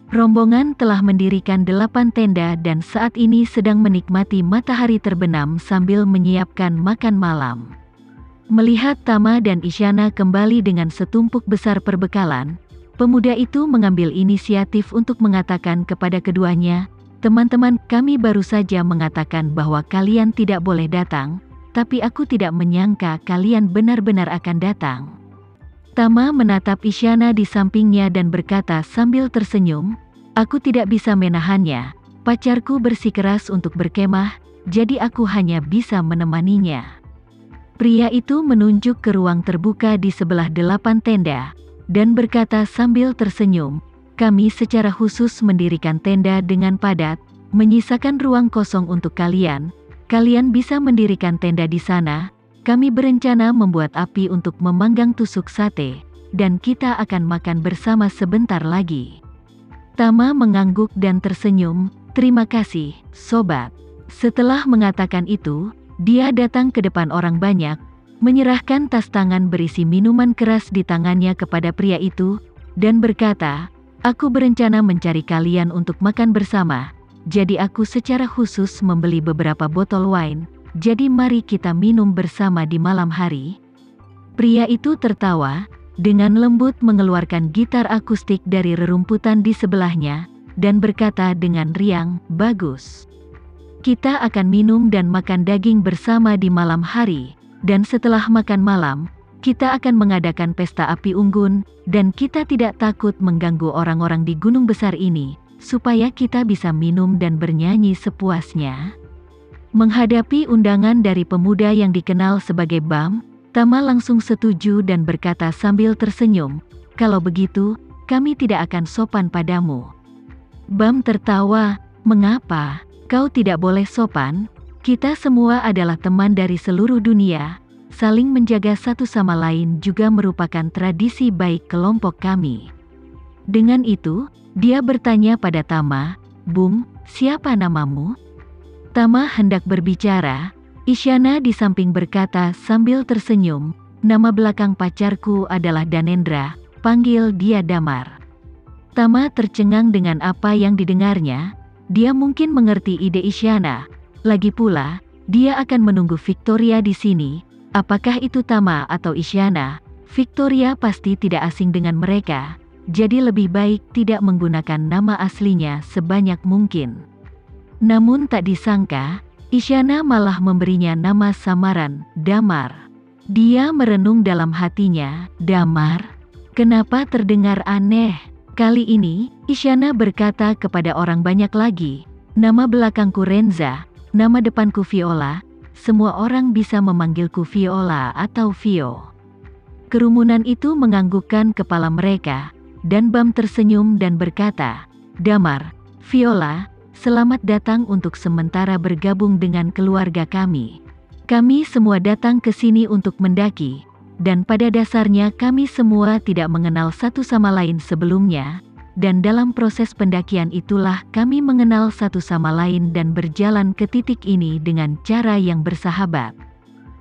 Rombongan telah mendirikan 8 tenda dan saat ini sedang menikmati matahari terbenam sambil menyiapkan makan malam. Melihat Tama dan Isyana kembali dengan setumpuk besar perbekalan, pemuda itu mengambil inisiatif untuk mengatakan kepada keduanya, "Teman-teman, kami baru saja mengatakan bahwa kalian tidak boleh datang, tapi aku tidak menyangka kalian benar-benar akan datang." Tama menatap Isyana di sampingnya dan berkata sambil tersenyum, "Aku tidak bisa menahannya, pacarku bersikeras untuk berkemah, jadi aku hanya bisa menemaninya." Pria itu menunjuk ke ruang terbuka di sebelah 8 tenda, dan berkata sambil tersenyum, "Kami secara khusus mendirikan tenda dengan padat, menyisakan ruang kosong untuk kalian. Kalian bisa mendirikan tenda di sana. Kami berencana membuat api untuk memanggang tusuk sate, dan kita akan makan bersama sebentar lagi." Tama mengangguk dan tersenyum, "Terima kasih, sobat." Setelah mengatakan itu, dia datang ke depan orang banyak, menyerahkan tas tangan berisi minuman keras di tangannya kepada pria itu, dan berkata, "Aku berencana mencari kalian untuk makan bersama, jadi aku secara khusus membeli beberapa botol wine, jadi mari kita minum bersama di malam hari." Pria itu tertawa, dengan lembut mengeluarkan gitar akustik dari rerumputan di sebelahnya, dan berkata dengan riang, "Bagus. Kita akan minum dan makan daging bersama di malam hari, dan setelah makan malam, kita akan mengadakan pesta api unggun, dan kita tidak takut mengganggu orang-orang di gunung besar ini, supaya kita bisa minum dan bernyanyi sepuasnya." Menghadapi undangan dari pemuda yang dikenal sebagai Bam, Tama langsung setuju dan berkata sambil tersenyum, "Kalau begitu, kami tidak akan sopan padamu." Bam tertawa, "Mengapa? Kau tidak boleh sopan? Kita semua adalah teman dari seluruh dunia, saling menjaga satu sama lain juga merupakan tradisi baik kelompok kami." Dengan itu, dia bertanya pada Tama, "Bung, siapa namamu?" Tama hendak berbicara, Isyana di samping berkata sambil tersenyum, "Nama belakang pacarku adalah Danendra, panggil dia Damar." Tama tercengang dengan apa yang didengarnya, dia mungkin mengerti ide Isyana, lagi pula, dia akan menunggu Victoria di sini, apakah itu Tama atau Isyana, Victoria pasti tidak asing dengan mereka, jadi lebih baik tidak menggunakan nama aslinya sebanyak mungkin. Namun tak disangka, Isyana malah memberinya nama samaran, Damar. Dia merenung dalam hatinya, "Damar? Kenapa terdengar aneh?" Kali ini, Isyana berkata kepada orang banyak lagi, "Nama belakangku Renza, nama depanku Viola, semua orang bisa memanggilku Viola atau Vio." Kerumunan itu menganggukkan kepala mereka, dan Bam tersenyum dan berkata, "Damar, Viola, selamat datang untuk sementara bergabung dengan keluarga kami. Kami semua datang ke sini untuk mendaki, dan pada dasarnya kami semua tidak mengenal satu sama lain sebelumnya, dan dalam proses pendakian itulah kami mengenal satu sama lain dan berjalan ke titik ini dengan cara yang bersahabat."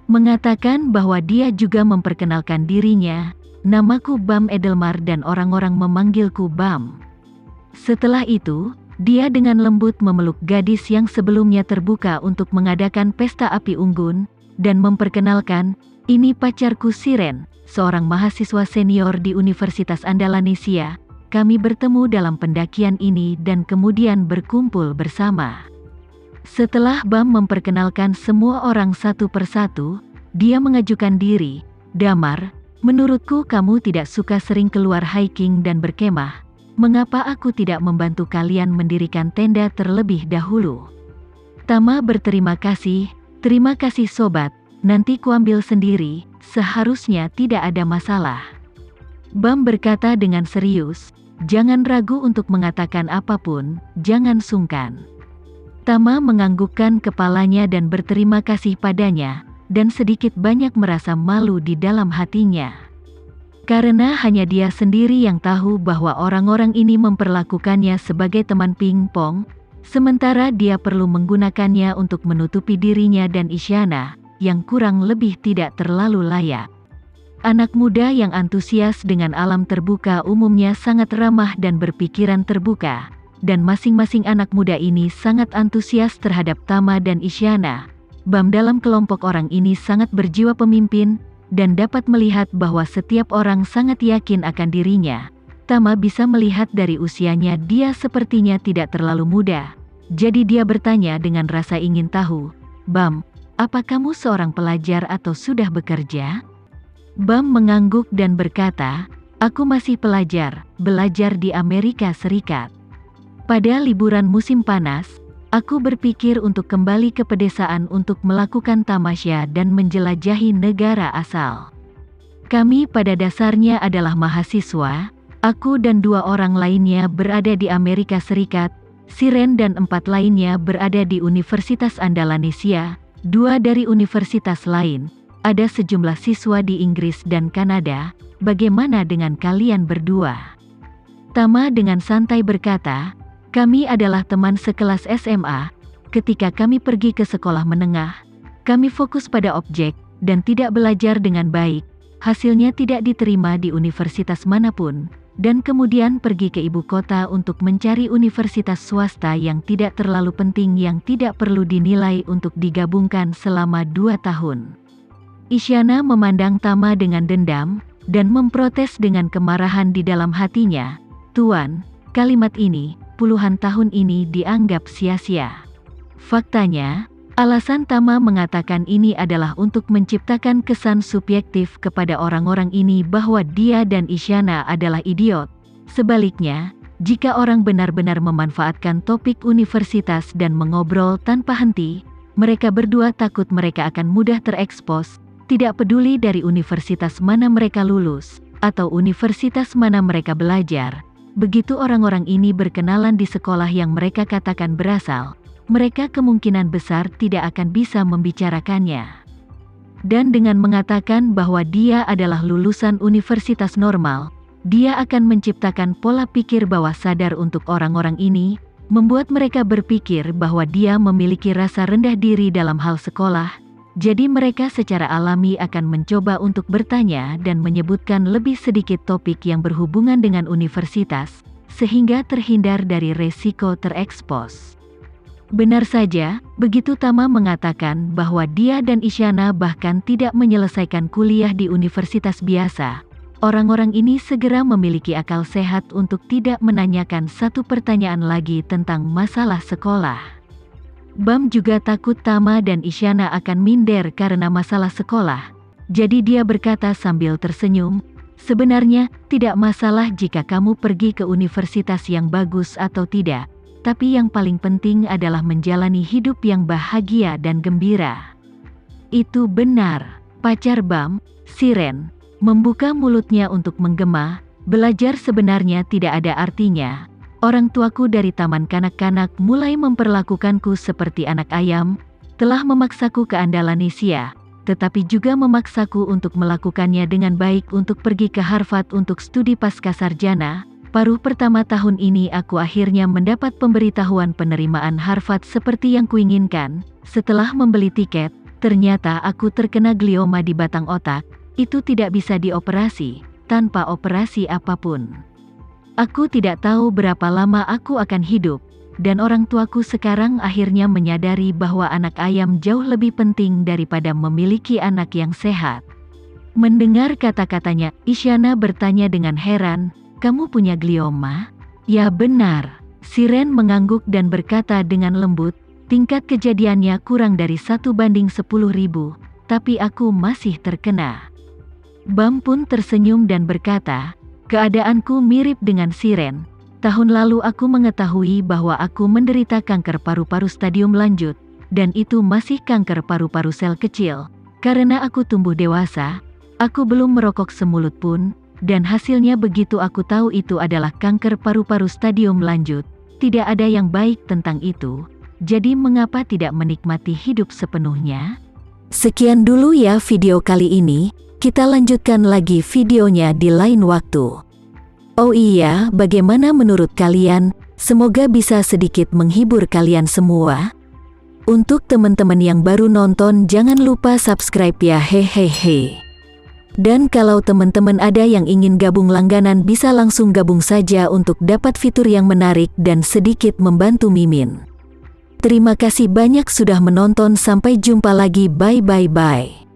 Mengatakan bahwa dia juga memperkenalkan dirinya, "Namaku Bam Edelmar dan orang-orang memanggilku Bam." Setelah itu, dia dengan lembut memeluk gadis yang sebelumnya terbuka untuk mengadakan pesta api unggun, dan memperkenalkan, "Ini pacarku Siren, seorang mahasiswa senior di Universitas Andalanisia. Kami bertemu dalam pendakian ini dan kemudian berkumpul bersama." Setelah Bam memperkenalkan semua orang satu persatu, dia mengajukan diri, "Damar, menurutku kamu tidak suka sering keluar hiking dan berkemah. Mengapa aku tidak membantu kalian mendirikan tenda terlebih dahulu?" Tama berterima kasih, "Terima kasih sobat, nanti kuambil sendiri, seharusnya tidak ada masalah." Bam berkata dengan serius, "Jangan ragu untuk mengatakan apapun, jangan sungkan." Tama menganggukkan kepalanya dan berterima kasih padanya, dan sedikit banyak merasa malu di dalam hatinya. Karena hanya dia sendiri yang tahu bahwa orang-orang ini memperlakukannya sebagai teman pingpong, sementara dia perlu menggunakannya untuk menutupi dirinya dan Isyana, yang kurang lebih tidak terlalu layak. Anak muda yang antusias dengan alam terbuka umumnya sangat ramah dan berpikiran terbuka, dan masing-masing anak muda ini sangat antusias terhadap Tama dan Isyana. Bam dalam kelompok orang ini sangat berjiwa pemimpin, dan dapat melihat bahwa setiap orang sangat yakin akan dirinya. Tama bisa melihat dari usianya dia sepertinya tidak terlalu muda. Jadi dia bertanya dengan rasa ingin tahu, "Bam, apa kamu seorang pelajar atau sudah bekerja?" Bam mengangguk dan berkata, "Aku masih pelajar, belajar di Amerika Serikat. Pada liburan musim panas, aku berpikir untuk kembali ke pedesaan untuk melakukan tamasya dan menjelajahi negara asal. Kami pada dasarnya adalah mahasiswa, aku dan 2 orang lainnya berada di Amerika Serikat, Siren dan 4 lainnya berada di Universitas Andalanesia, 2 dari universitas lain. Ada sejumlah siswa di Inggris dan Kanada, bagaimana dengan kalian berdua?" Tama dengan santai berkata, "Kami adalah teman sekelas SMA. Ketika kami pergi ke sekolah menengah, kami fokus pada objek, dan tidak belajar dengan baik. Hasilnya tidak diterima di universitas manapun, dan kemudian pergi ke ibu kota untuk mencari universitas swasta yang tidak terlalu penting yang tidak perlu dinilai untuk digabungkan selama 2 tahun. Isyana memandang Tama dengan dendam, dan memprotes dengan kemarahan di dalam hatinya, "Tuan, kalimat ini, puluhan tahun ini dianggap sia-sia." Faktanya, alasan Tama mengatakan ini adalah untuk menciptakan kesan subjektif kepada orang-orang ini bahwa dia dan Isyana adalah idiot. Sebaliknya, jika orang benar-benar memanfaatkan topik universitas dan mengobrol tanpa henti, mereka berdua takut mereka akan mudah terekspos. Tidak peduli dari universitas mana mereka lulus, atau universitas mana mereka belajar. Begitu orang-orang ini berkenalan di sekolah yang mereka katakan berasal, mereka kemungkinan besar tidak akan bisa membicarakannya. Dan dengan mengatakan bahwa dia adalah lulusan universitas normal, dia akan menciptakan pola pikir bawah sadar untuk orang-orang ini, membuat mereka berpikir bahwa dia memiliki rasa rendah diri dalam hal sekolah. Jadi mereka secara alami akan mencoba untuk bertanya dan menyebutkan lebih sedikit topik yang berhubungan dengan universitas, sehingga terhindar dari resiko terekspos. Benar saja, begitu Tama mengatakan bahwa dia dan Isyana bahkan tidak menyelesaikan kuliah di universitas biasa, orang-orang ini segera memiliki akal sehat untuk tidak menanyakan satu pertanyaan lagi tentang masalah sekolah. Bam juga takut Tama dan Isyana akan minder karena masalah sekolah. Jadi dia berkata sambil tersenyum, "Sebenarnya, tidak masalah jika kamu pergi ke universitas yang bagus atau tidak. Tapi yang paling penting adalah menjalani hidup yang bahagia dan gembira." Itu benar. Pacar Bam, Siren, membuka mulutnya untuk menggema. Belajar sebenarnya tidak ada artinya. Orang tuaku dari taman kanak-kanak mulai memperlakukanku seperti anak ayam, telah memaksaku ke Andalanesia, tetapi juga memaksaku untuk melakukannya dengan baik untuk pergi ke Harvard untuk studi pascasarjana. Paruh pertama tahun ini aku akhirnya mendapat pemberitahuan penerimaan Harvard seperti yang kuinginkan. Setelah membeli tiket, ternyata aku terkena glioma di batang otak. Itu tidak bisa dioperasi, tanpa operasi apapun. Aku tidak tahu berapa lama aku akan hidup, dan orang tuaku sekarang akhirnya menyadari bahwa anak ayam jauh lebih penting daripada memiliki anak yang sehat. Mendengar kata-katanya, Isyana bertanya dengan heran, "Kamu punya glioma?" "Ya benar." Siren mengangguk dan berkata dengan lembut, "Tingkat kejadiannya kurang dari 1/10.000, tapi aku masih terkena." Bam pun tersenyum dan berkata, "Keadaanku mirip dengan Siren. Tahun lalu aku mengetahui bahwa aku menderita kanker paru-paru stadium lanjut, dan itu masih kanker paru-paru sel kecil. Karena aku tumbuh dewasa, aku belum merokok semulut pun, dan hasilnya begitu aku tahu itu adalah kanker paru-paru stadium lanjut. Tidak ada yang baik tentang itu. Jadi mengapa tidak menikmati hidup sepenuhnya?" Sekian dulu ya video kali ini. Kita lanjutkan lagi videonya di lain waktu. Oh iya, bagaimana menurut kalian? Semoga bisa sedikit menghibur kalian semua. Untuk teman-teman yang baru nonton, jangan lupa subscribe ya, hehehe. Dan kalau teman-teman ada yang ingin gabung langganan bisa langsung gabung saja untuk dapat fitur yang menarik dan sedikit membantu Mimin. Terima kasih banyak sudah menonton, sampai jumpa lagi, bye.